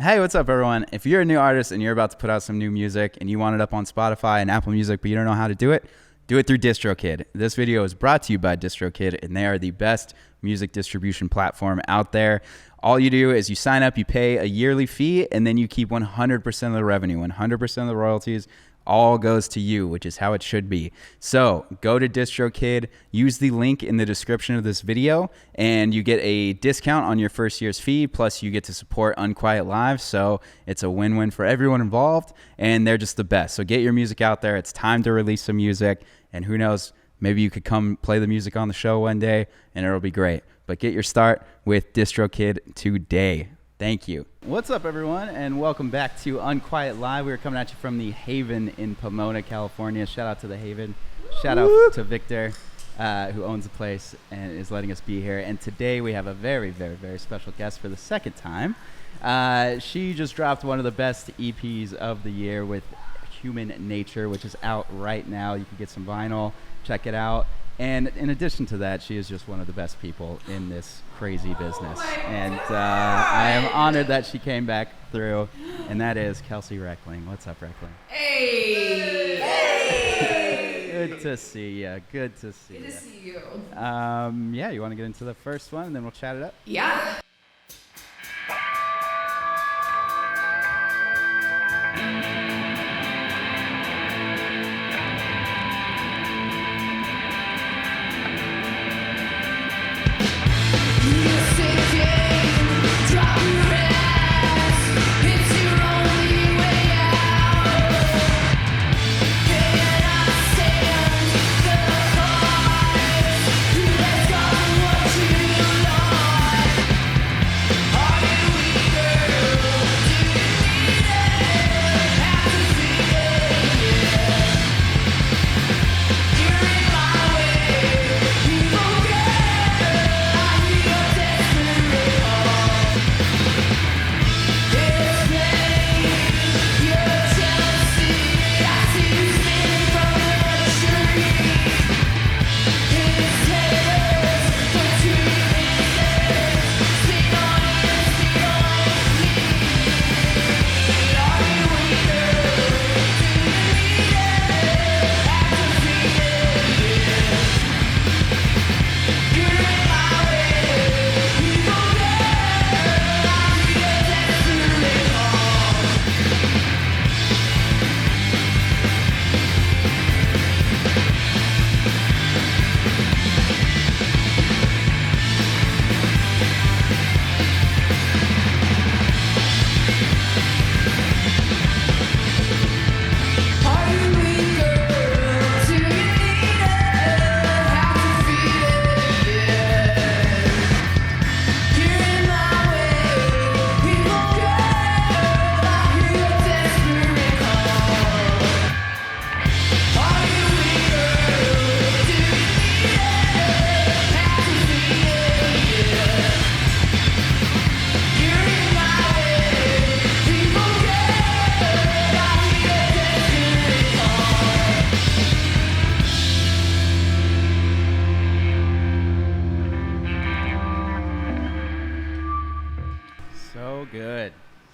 Hey, what's up, everyone? If you're a new artist and you're about to put out some new music and you want it up on Spotify and Apple Music, but you don't know how to do it through DistroKid. This video is brought to you by DistroKid, and they are the best music distribution platform out there. All you do is you sign up, you pay a yearly fee, and then you keep 100% of the revenue, 100% of the royalties. All goes to you, which is how it should be. So go to DistroKid, use the link in the description of this video, and you get a discount on your first year's fee, plus you get to support Unquiet Live. So it's a win-win for everyone involved, and they're just the best. So get your music out there. It's time to release some music, and who knows, maybe you could come play the music on the show one day, and it'll be great. But get your start with DistroKid today. Thank you. What's up, everyone, and welcome back to Unquiet Live. We're coming at you from the Haven in Pomona, California. Shout out to the Haven. Shout out to Victor, who owns the place and is letting us be here. And today we have a very, very, very special guest for the second time. She just dropped one of the best EPs of the year with Human Nature, which is out right now. You can get some vinyl. Check it out. And in addition to that, she is just one of the best people in this crazy business. And I am honored that she came back through, and that is Kelsey Reckling. What's up, Reckling? Hey! Hey! Good to see you. Good to see you. Good to see you. Yeah, you want to get into the first one, and then we'll chat it up? Yeah.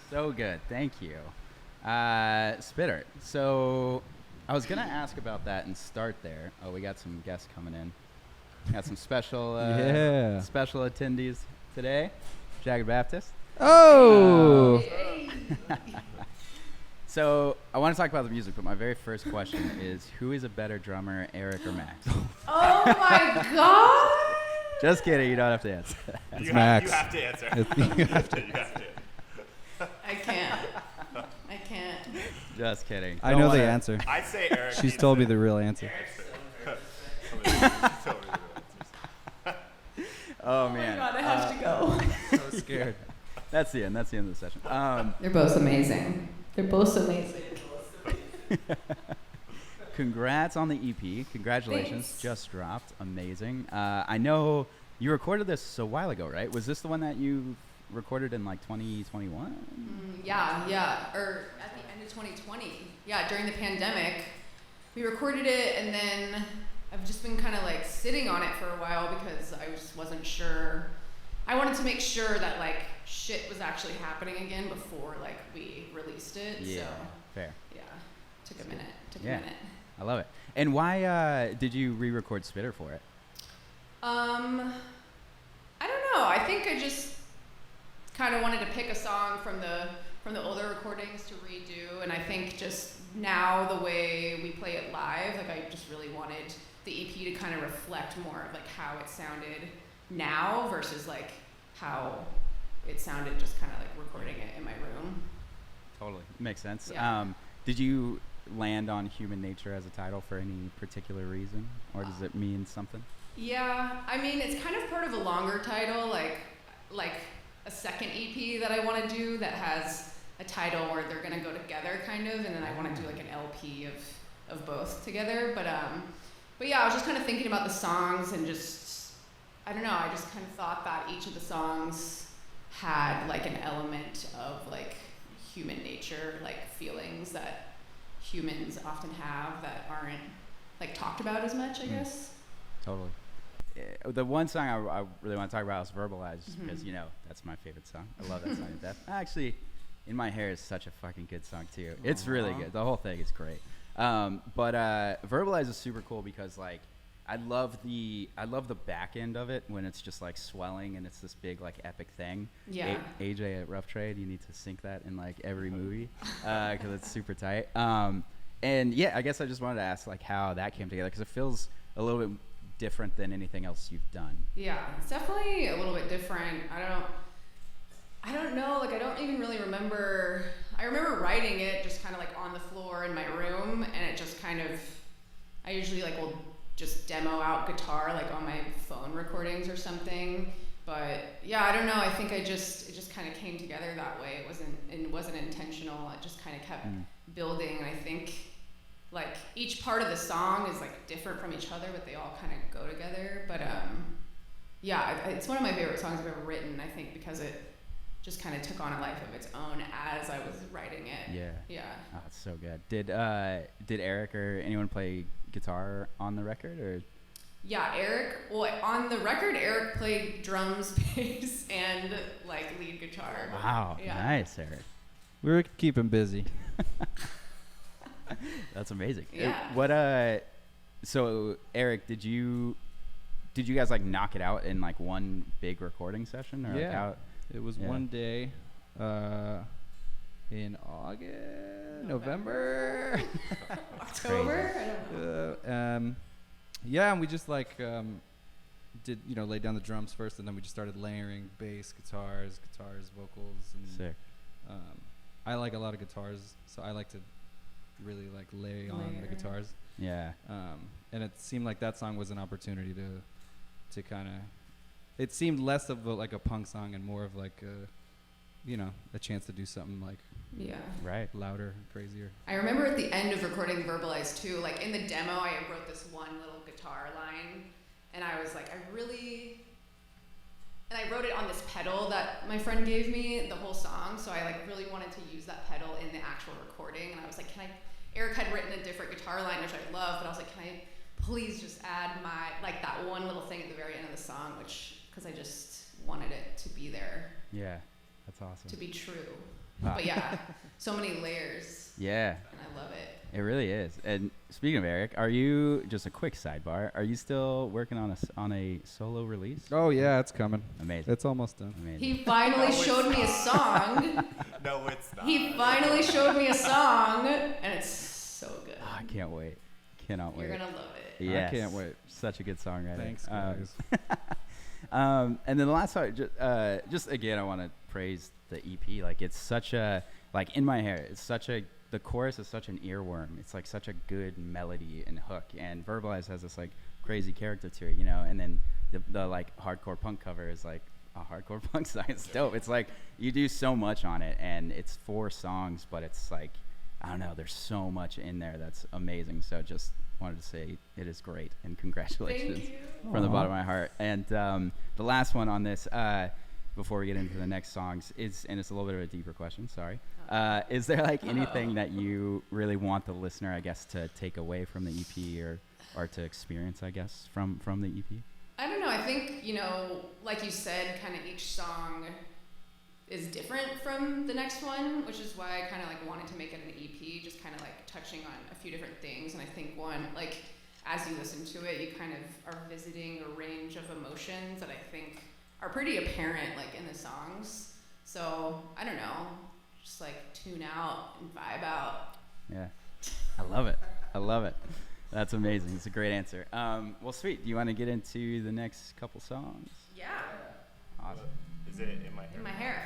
So good. Thank you. Spitter. So I was going to ask about that and start there. Oh, we got some guests coming in. Got some special special attendees today. Jagged Baptist. Oh! So I want to talk about the music, but my very first question is, who is a better drummer, Eric or Max? Oh my God! Just kidding. You don't have to answer. It's Max. You have to answer. You have to. I can't. Just kidding. I know the answer. I'd say Eric. She's told me the real answer. Oh man. Oh my God, I have to go. So scared. That's the end of the session. They're both amazing. Congrats on the EP. Congratulations. Thanks. Just dropped. Amazing. I know you recorded this a while ago, right? Was this the one that you recorded in like 2021? Yeah. Or at the end of 2020. Yeah, during the pandemic. We recorded it, and then I've just been kind of like sitting on it for a while because I just wasn't sure I wanted to make sure that like shit was actually happening again before like we released it. Yeah, So fair. yeah, took a minute. Yeah. I love it. And why did you re-record Spitter for it? I don't know. I think I just kind of wanted to pick a song from the older recordings to redo, and I think just now the way we play it live, like I just really wanted the EP to kind of reflect more of like how it sounded now versus like how it sounded just kind of like recording it in my room. Totally. Makes sense. Yeah. Did you land on Human Nature as a title for any particular reason, or does it mean something? Yeah, I mean, it's kind of part of a longer title, like a second EP that I want to do that has a title where they're gonna go together, kind of, and then I want to do like an LP of both together. But yeah, I was just kind of thinking about the songs and just, I don't know, I just kind of thought that each of the songs had like an element of like human nature, like feelings that humans often have that aren't like talked about as much, I guess. Totally. The one song I really want to talk about is Verbalize, because you know that's my favorite song. I love that song to death. Actually, In My Hair is such a fucking good song too. It's really good. The whole thing is great. But Verbalize is super cool because like I love the back end of it when it's just like swelling and it's this big like epic thing. Yeah. AJ at Rough Trade, you need to sync that in like every movie because it's super tight. And yeah, I guess I just wanted to ask like how that came together because it feels a little bit different than anything else you've done. Yeah, it's definitely a little bit different. I don't know, like I don't even really remember. I remember writing it just kind of like on the floor in my room, and it just kind of, I usually like will just demo out guitar like on my phone recordings or something. But yeah, I don't know. I think it just kind of came together that way. It wasn't intentional. It just kind of kept building. And I think like each part of the song is like different from each other, but they all kind of go together. But yeah, it's one of my favorite songs I've ever written. I think because it just kind of took on a life of its own as I was writing it. Yeah. Yeah. Oh, it's so good. Did Eric or anyone play guitar on the record or? Yeah, Eric. Well, on the record, Eric played drums, bass, and like lead guitar. Wow, Yeah. nice, Eric. We were keeping busy. That's amazing. Yeah. So Eric, did you guys like knock it out in like one big recording session or like Yeah. out? It was one day in November. October? I don't know. Yeah, and we just like did lay down the drums first, and then we just started layering bass, guitars, vocals, and Sick. I like a lot of guitars, so I like to really like lay on the guitars. Yeah. And it seemed like that song was an opportunity to kind of. It seemed less of like a punk song and more of like a chance to do something like Yeah. Right. louder, crazier. I remember at the end of recording Verbalize too, like in the demo, I wrote this one little guitar line, and I was like, and I wrote it on this pedal that my friend gave me the whole song, so I like really wanted to use that pedal in the actual recording, and I was like, Eric had written a different guitar line, which I love, but I was like, can I please just add like that one little thing at the very end of the song, because I just wanted it to be there. Yeah. That's awesome. To be true. Wow. But yeah, so many layers. Yeah. And I love it. It really is. And speaking of Eric, are you, just a quick sidebar, are you still working on a solo release? Oh yeah, it's coming. Amazing. It's almost done. Amazing. He finally showed me a song. No, it's not. He finally showed me a song, and it's so good. Oh, I can't wait. Cannot wait. You're gonna love it. Yes. I can't wait. Such a good songwriter. Thanks, guys. And then the last part, just again, I want to praise the EP. Like it's such a, like In My Hair, it's such a, the chorus is such an earworm. It's like such a good melody and hook. And Verbalize has this like crazy character to it, and then the like hardcore punk cover is like a hardcore punk song. It's dope. It's like you do so much on it, and it's 4 songs, but it's like, I don't know, there's so much in there that's amazing. So just wanted to say it is great, and congratulations. Thank you. From the bottom of my heart. And the last one on this, before we get into the next songs, and it's a little bit of a deeper question, sorry. Is there like anything that you really want the listener, I guess, to take away from the EP or to experience, I guess, from the EP? I don't know. I think, you know, like you said, kind of each song is different from the next one, which is why I kind of like wanted to make it an EP, just kind of like touching on a few different things. And I think one, like, as you listen to it, you kind of are visiting a range of emotions that I think are pretty apparent, like, in the songs. So, I don't know, just like tune out and vibe out. Yeah, I love it. I love it. That's amazing. It's a great answer. Well, sweet. Do you want to get into the next couple songs? Yeah. Awesome. Is it in my hair? In my hair.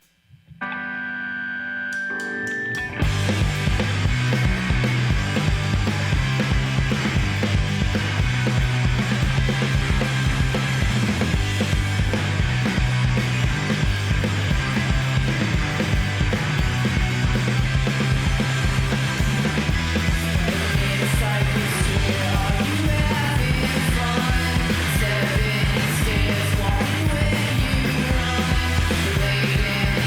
Stepping stairs, walking when you run, late in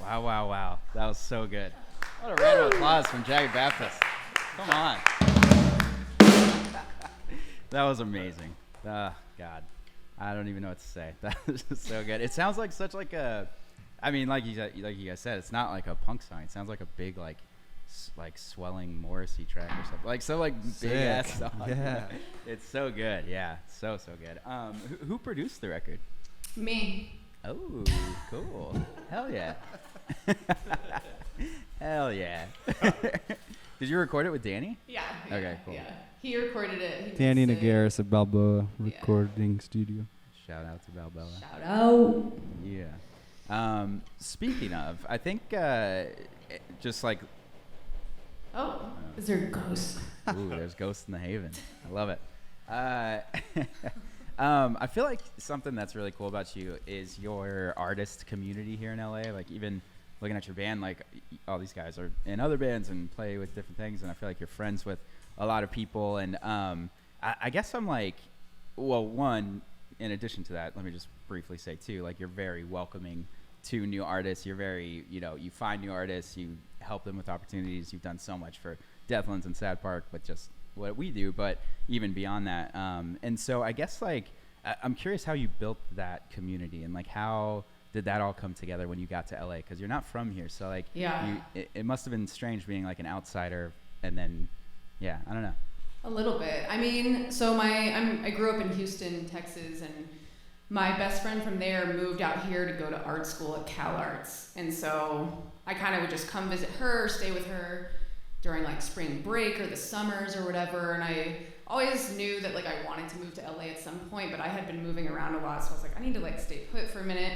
Wow, wow, wow. That was so good. What a round of applause from Jagged Baptist. Come on. That was amazing. God. I don't even know what to say. That was just so good. It sounds like such like a, I mean, like you guys said, it's not like a punk song. It sounds like a big like swelling Morrissey track or something. Like so like big ass song. Yeah. It's so good. Yeah, so good. Who produced the record? Me. Oh, cool. Hell yeah. Hell yeah. Did you record it with Danny? Yeah. Okay, cool. Yeah. He recorded it. He Danny mixed it. Nagaris at Balboa Recording Studio. Shout out to Balboa. Shout out. Yeah. Speaking of, I think just like. Oh, is there a ghost? Ooh, there's ghosts in the Haven. I love it. I feel like something that's really cool about you is your artist community here in LA. Like even looking at your band, like all these guys are in other bands and play with different things, and I feel like you're friends with a lot of people. And I guess I'm like, well, one, in addition to that, let me just briefly say too, like you're very welcoming to new artists. You're very, you find new artists, you help them with opportunities. You've done so much for Deathlands and Sad Park, but just what we do, but even beyond that. And so I guess like, I'm curious how you built that community and like how did that all come together when you got to LA? Cause you're not from here. So like, it must've been strange being like an outsider and then, yeah, I don't know. A little bit. I mean, so I grew up in Houston, Texas, and my best friend from there moved out here to go to art school at Cal Arts. And so I kind of would just come visit her, stay with her during like spring break or the summers or whatever. And I always knew that like I wanted to move to LA at some point, but I had been moving around a lot. So I was like, I need to like stay put for a minute.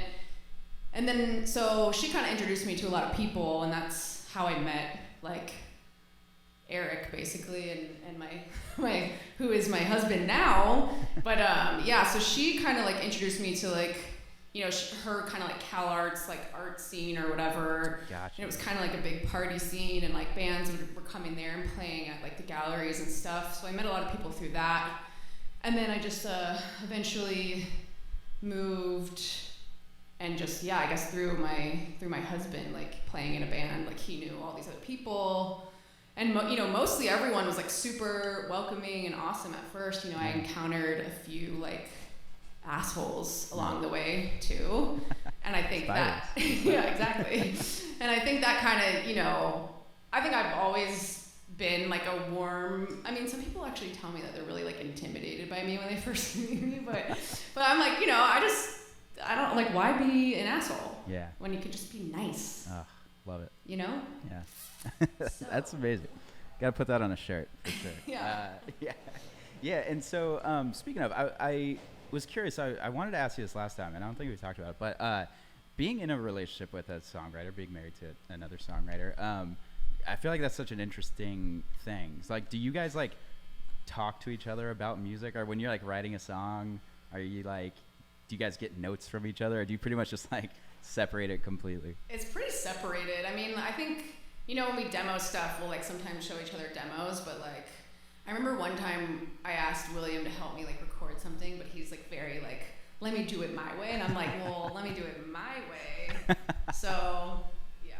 And then, so she kind of introduced me to a lot of people, and that's how I met like Eric basically, and my who is my husband now. But yeah, so she kind of like introduced me to like, her kind of like Cal Arts like art scene or whatever. Gotcha. And it was kind of like a big party scene, and like bands were coming there and playing at like the galleries and stuff. So I met a lot of people through that. And then I just eventually moved, and just I guess through my husband, like playing in a band, like he knew all these other people. And mostly everyone was like super welcoming and awesome at first. I encountered a few like assholes along the way too, and I think that yeah, exactly. And I think that kind of I think I've always been like a warm. I mean, some people actually tell me that they're really like intimidated by me when they first meet me, but I'm like I don't like, why be an asshole? Yeah. When you could just be nice. Oh, love it. Yeah. So. That's amazing. Gotta put that on a shirt for sure. Yeah. Yeah. And so speaking of, I was curious. I wanted to ask you this last time, and I don't think we talked about it, but being in a relationship with a songwriter, being married to another songwriter, I feel like that's such an interesting thing. It's like, do you guys like talk to each other about music, or when you're like writing a song, are you like, do you guys get notes from each other, or do you pretty much just like separate it completely? It's pretty separated. I mean, I think, when we demo stuff, we'll like sometimes show each other demos, but like, I remember one time I asked William to help me like record something, but he's like very like, let me do it my way. And I'm like, well, let me do it my way. So, yeah.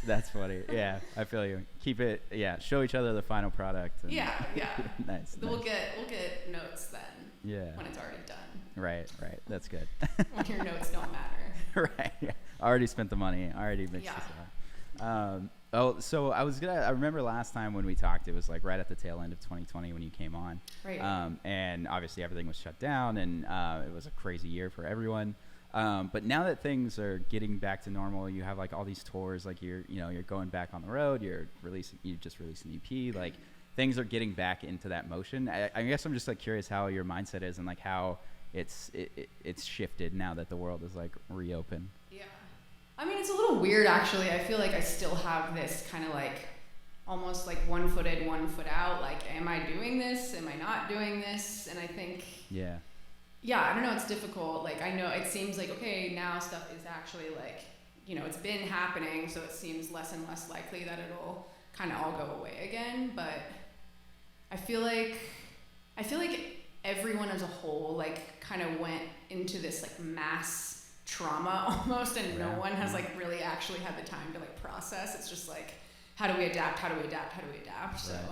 That's funny. Yeah, I feel you. Keep it, show each other the final product. And Yeah. Nice. We'll get notes then. Yeah. When it's already done. Right. That's good. When your notes don't matter. Right. Yeah. Already spent the money. Already mixed this up. So I remember last time when we talked, it was like right at the tail end of 2020 when you came on. Right. And obviously everything was shut down, and it was a crazy year for everyone. But now that things are getting back to normal, you have like all these tours, like you're going back on the road, you just released an EP, like things are getting back into that motion. I guess I'm just like curious how your mindset is, and like how it's shifted now that the world is like reopened. Yeah. I mean, it's a little weird actually. I feel like I still have this kind of like almost like 1 foot in, 1 foot out. Like, am I doing this? Am I not doing this? And I think, yeah, I don't know. It's difficult. Like, I know it seems like, okay, now stuff is actually like, it's been happening. So it seems less and less likely that it'll kind of all go away again. But I feel like everyone as a whole, like kind of went into this like mass trauma almost, and no Yeah. one has like really actually had the time to like process. It's just like, how do we adapt? How do we adapt? How do we adapt? So Right.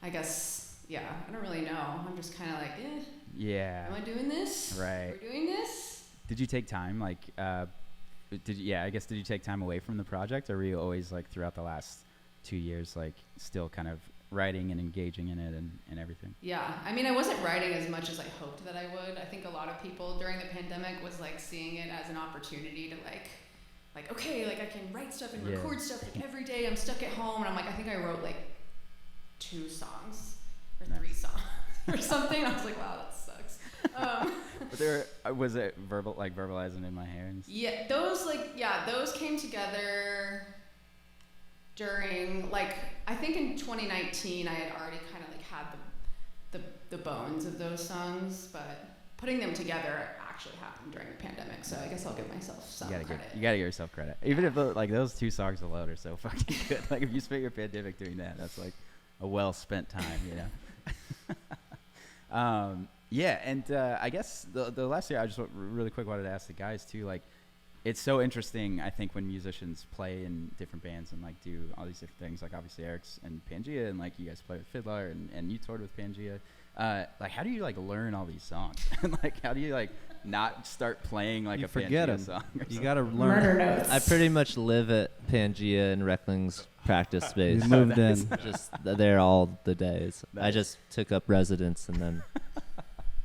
I guess, yeah, I don't really know. I'm just kind of like, Yeah. am I doing this? Right. We're doing this? Did you take time, like, did you take time away from the project, or were you always, like, throughout the last 2 years, like, still kind of writing and engaging in it and everything? Yeah, I mean, I wasn't writing as much as I hoped that I would. I think a lot of people during the pandemic was, like, seeing it as an opportunity to, like, okay, like, I can write stuff and Yeah. record stuff, like, every day. I'm stuck at home, and I'm like, I think I wrote, like, 2 songs or Nice. 3 songs or something. I was like, wow, that sucks. But was it verbalizing in my hair? And Yeah, those came together during, like, I think in 2019 I had already kind of like had the bones of those songs, but putting them together actually happened during the pandemic. So I guess I'll give myself some credit. You gotta give yourself credit. Even if like those 2 songs alone are so fucking good. Like if you spent your pandemic doing that, that's like a well spent time, you know. Yeah, and I guess the last year I just really quick wanted to ask the guys too. Like, it's so interesting, I think, when musicians play in different bands and like do all these different things. Like obviously Eric's and Pangea, and like you guys play with Fiddler, and you toured with Pangea. Like, how do you like learn all these songs? And like, how do you like not start playing like You a forget Pangea 'em. song? Or You something? gotta Murder learn. notes. I pretty much live at Pangea and Reckling's practice space. We moved in. Just there all the days. I Nice. just took up residence, and then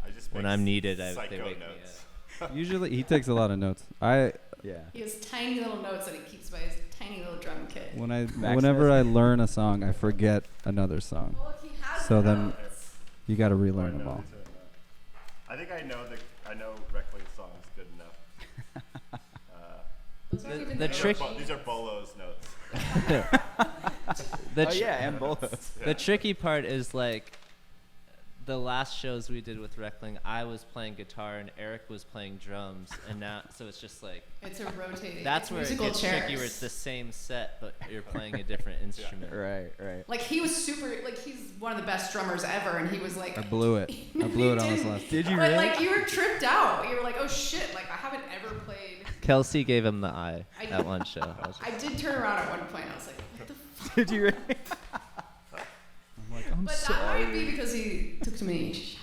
I just when make I'm needed, they psycho wake me notes. Usually he takes a lot of notes. Yeah. He has tiny little notes that he keeps by his tiny little drum kit. Whenever I learn a song, I forget another song. Well, if he has So the then- notes. You gotta Oh, I relearn them know all. these are, I think I know Reckling songs good enough. Those aren't even the notes. trick- These are Bolo's notes. The Oh tr- yeah, and bolos. The tricky part is like the last shows we did with Reckling, I was playing guitar and Eric was playing drums, and now so it's just like It's a rotating. that's it's where it musical gets chairs. tricky, where it's the same set but you're playing a different instrument. Right. Like he was super. Like he's one of the best drummers ever, and he was like. I blew it. No, I blew you it on this didn't. last. Did you But really? like you were tripped out. You were like, oh shit! Like I haven't ever played. Kelsey gave him the eye I- at one show. I was I did turn around at one point. I was like, what the fuck? Did you really? I'm like, I'm But that might be because he took too many shots.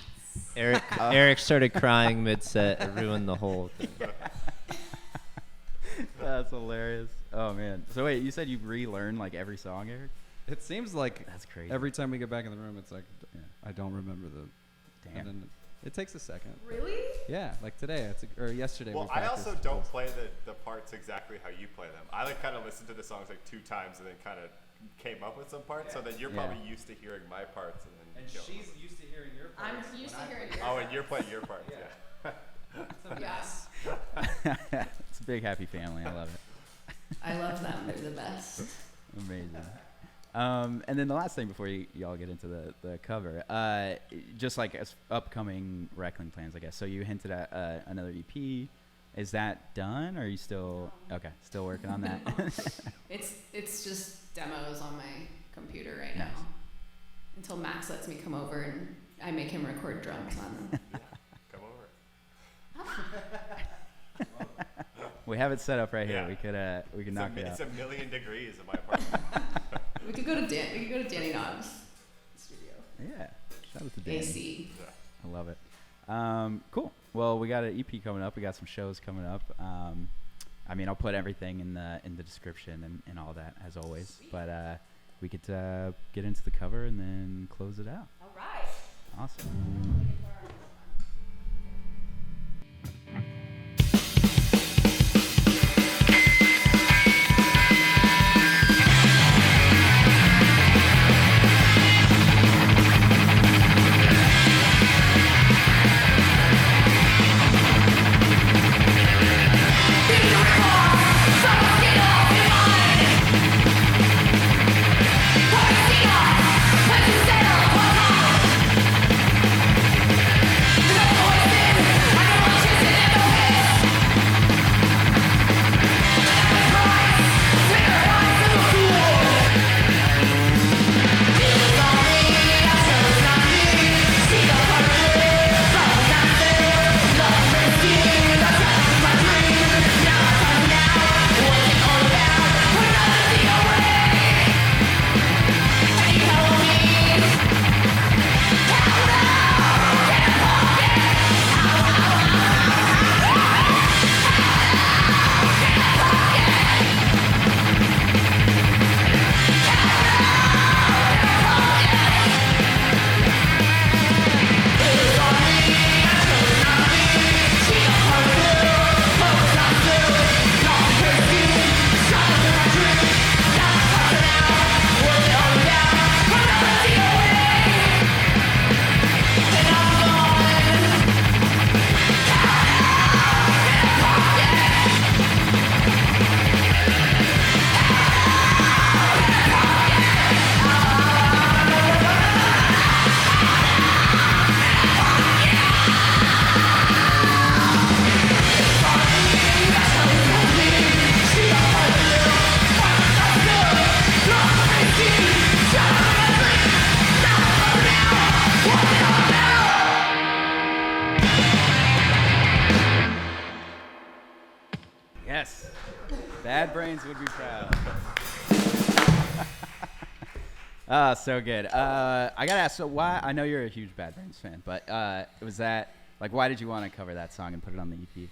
Eric started crying mid-set and ruined the whole thing. That's hilarious. Oh man. So wait, you said you relearn like every song, Eric? It seems like That's crazy. every time we get back in the room, it's like Yeah. I don't remember the. Damn. And then it takes a second. Really? Yeah, like today, or yesterday. Well, we I also practiced don't both. play the parts exactly how you play them. I like kind of listened to the songs like 2 times and then kind of came up with some parts. So then you're probably used to hearing my parts and then. used to hearing your I'm used to hearing. Oh, and you're playing your parts. Yeah. Yes. It's a big happy family. I love it. I love them. They're the best. Amazing. And then the last thing before y'all get into the cover, just like as upcoming Reckling plans, I guess. So you hinted at another EP. Is that done, or are you still still working on that? It's just demos on my computer right now. Nice. Until Max lets me come over and I make him record drums on them. Come over. We have it set up right here. Yeah. We could knock it out. It's 1,000,000 degrees in my apartment. We could go to Danny Knobs studio. Yeah. Shout out to Dan. AC. I love it. Cool. Well, we got an EP coming up. We got some shows coming up. I mean, I'll put everything in the description and all that as always. Sweet. But we could get into the cover and then close it out. All right. Awesome. Let's settle for Brains would be proud. Oh, so good. I gotta ask. So why? I know you're a huge Bad Brains fan, but was that like why did you want to cover that song and put it on the EP?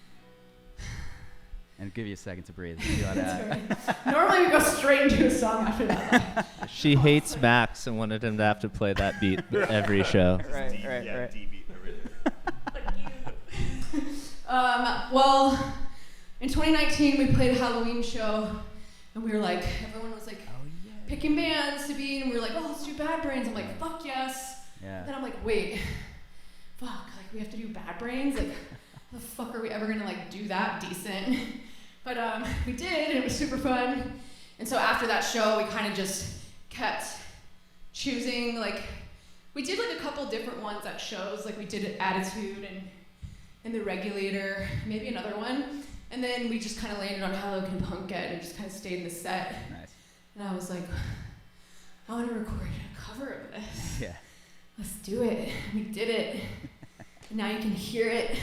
And give you a second to breathe. See how that- Normally we go straight into a song after that. She hates Max and wanted him to have to play that beat every show. Right, D, right, yeah, right. D beat originally. Well, in 2019 we played a Halloween show, and we were like, everyone was like picking bands to be, and we were like, oh, let's do Bad Brains. I'm like, fuck yes. Yeah. Then I'm like, wait, fuck, like we have to do Bad Brains? Like, how the fuck are we ever gonna like do that decent? But we did, and it was super fun. And so after that show, we kind of just kept choosing, like, we did like a couple different ones at shows, like we did Attitude and The Regulator, maybe another one. And then we just kind of landed on Hello Can Punk It and just kind of stayed in the set. Nice. And I was like, I want to record a cover of this. Yeah. Let's do it. We did it. And now you can hear it.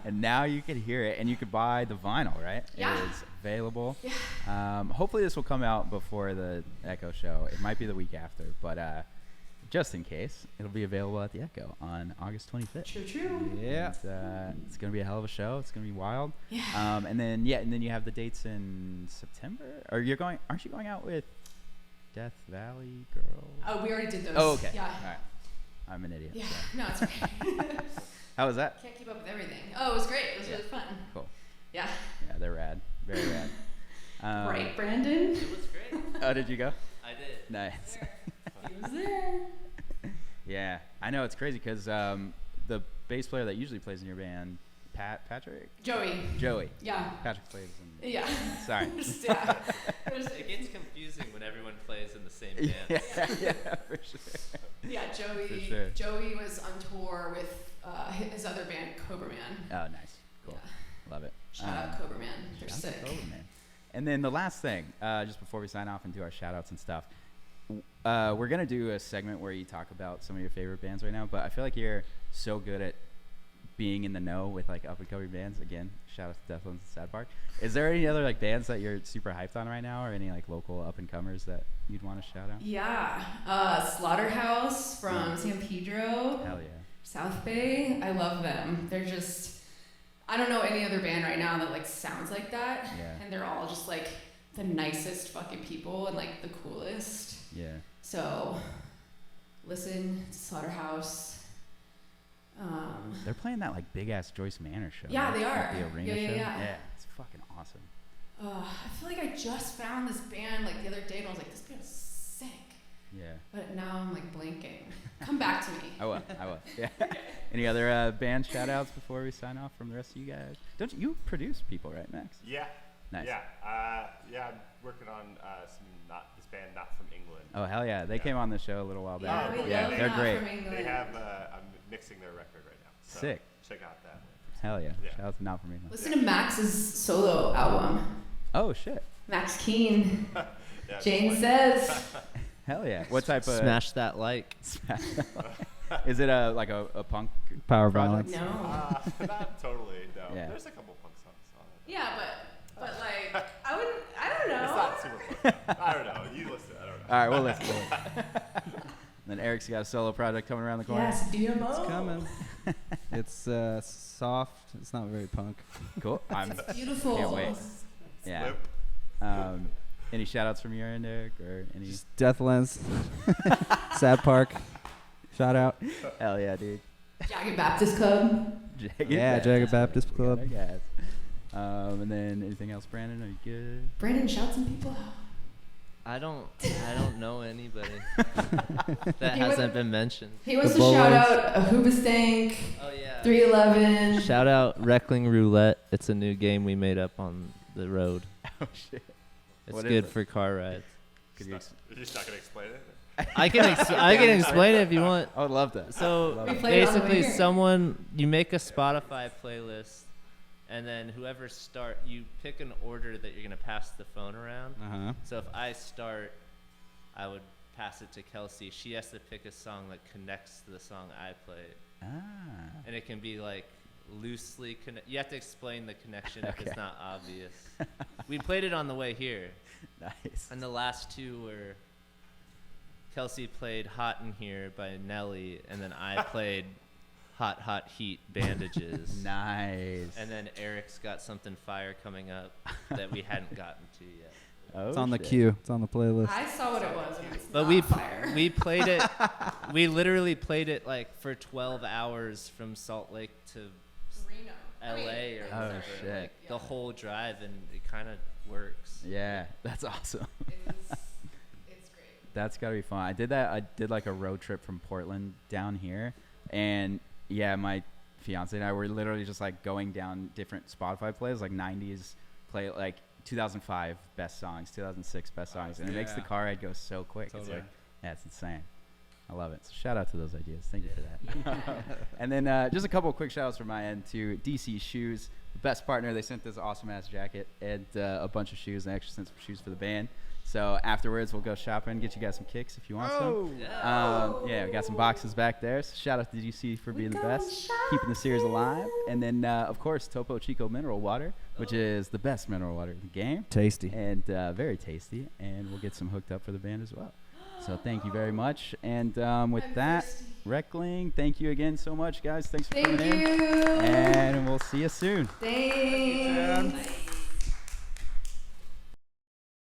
And now you can hear it, and you could buy the vinyl, right? Yeah. It is available. Yeah. Hopefully this will come out before the Echo show. It might be the week after, but just in case, it'll be available at the Echo on August 25th. True. Yeah. It's gonna be a hell of a show. It's gonna be wild. Yeah. And then you have the dates in September. Or aren't you going out with Death Valley Girl? Oh, we already did those. Oh, okay. Yeah. All right. I'm an idiot. Yeah. so. No, it's okay. How was that? Can't keep up with everything. Oh, it was great. It was really fun. Cool. Yeah. Yeah, they're rad. Very rad. Right, Brandon? It was great. Oh, did you go? I did. Nice. He was there. Yeah, I know it's crazy because the bass player that usually plays in your band, Patrick, Joey. Yeah. Patrick plays in. Yeah. Sorry. Yeah. It gets confusing when everyone plays in the same band. yeah, for sure. Yeah, Joey. For sure. Joey was on tour with his other band, Cobra Man. Oh, nice. Cool. Yeah. Love it. Shout out Cobra Man. They're Shout out sick. to Cobra Man. And then the last thing, just before we sign off and do our shout outs and stuff, we're going to do a segment where you talk about some of your favorite bands right now, but I feel like you're so good at being in the know with like up and coming bands. Again, shout out to Deathlands and Sad Park. Is there any other like bands that you're super hyped on right now, or any like local up and comers that you'd want to shout out? Yeah. Slaughterhouse from San Pedro. Hell yeah. South Bay. I love them. They're just, I don't know any other band right now that like sounds like that. Yeah. And they're all just like the nicest fucking people and like the coolest. Yeah. So listen to Slaughterhouse. They're playing that like big ass Joyce Manor show. Yeah, right? they are. At the arena Yeah, show. yeah. It's fucking awesome. I feel like I just found this band like the other day and I was like, this band is sick. Yeah. But now I'm like blanking. Come back to me. I will. Yeah. Any other band shout outs before we sign off from the rest of you guys? Don't you produce people, right, Max? Yeah. Nice. Yeah. I'm working on this band Not From England. Oh hell yeah! They Yeah. came on the show a little while Yeah, back. we yeah, love they're Not great. From England. They have. I'm mixing their record right now. So Sick. Check out that one. Hell yeah! Yeah. Shout out to Not From England. Listen to Max's solo album. Oh shit! Max Keen. Yeah, Jane just says. Hell yeah! What type of Smash that like. Is it like a punk Power project? violence. No. not totally. No. Yeah. There's a couple punk songs on it. Yeah, but like I don't know. It's not super punk. I don't know. You listen. I don't know. All right, we'll listen to it. Then Eric's got a solo project coming around the corner. Yes, DMO. It's coming. It's soft. It's not very punk. Cool. I'm Beautiful. can't wait. Yeah. Flip. Any shout outs from your end, Eric, or any? Just Deathlands, Sad Park. Shout out. Hell yeah, dude. Jagged Baptist Club. Yeah, Jagged Baptist Club. I guess. And then anything else, Brandon? Are you good? Brandon, shout some people out. I don't know anybody that He was- hasn't been mentioned. He wants The to shout Bowlers. out a Hoobastank, Oh yeah. 311. Shout out Reckling Roulette. It's a new game we made up on the road. Oh shit. It's What is good it? for car rides. Could you? You're just not gonna explain it. I can explain it if you want. I would love that. So We played it on the way basically, here. you make a Spotify playlist, and then you pick an order that you're gonna pass the phone around. Uh-huh. So if I start, I would pass it to Kelsey. She has to pick a song that connects to the song I played, Ah. and it can be like loosely connect. You have to explain the connection if Okay. it's not obvious. We played it on the way here, Nice. and the last two were Kelsey played "Hot in Here" by Nelly, and then I played "Hot Hot Heat" Bandages. Nice. And then Eric's got something fire coming up that we hadn't gotten to yet. Oh, It's on the shit. queue. It's on the playlist. I saw what it was, and it's But not fire. we played it. We literally played it like for 12 hours from Salt Lake to Reno. LA or Oh, whatever. shit. Like the whole drive, and it kind of works. Yeah, that's awesome. It's great. That's gotta be fun. I did that. I did like a road trip from Portland down here, and yeah, my fiance and I were literally just like going down different Spotify plays, like 90s like 2005 best songs, 2006 best songs, and it makes the Yeah. car ride go so quick. It's Totally. like, yeah, it's insane. I love it. So shout out to those ideas. Thank you for that. And then just a couple of quick shout outs from my end to DC Shoes, the best partner. They sent this awesome ass jacket and a bunch of shoes, and they actually sent some shoes for the band. So afterwards, we'll go shopping, get you guys some kicks if you want some. Yeah, we got some boxes back there. So shout out to DC for being the best, keeping the series alive. And then, of course, Topo Chico Mineral Water, which is the best mineral water in the game. Tasty. And very tasty. And we'll get some hooked up for the band as well. So thank you very much. And with I'm that, thirsty. Reckling, thank you again so much, guys. Thanks for Thank coming in. you. And we'll see you soon. Thanks.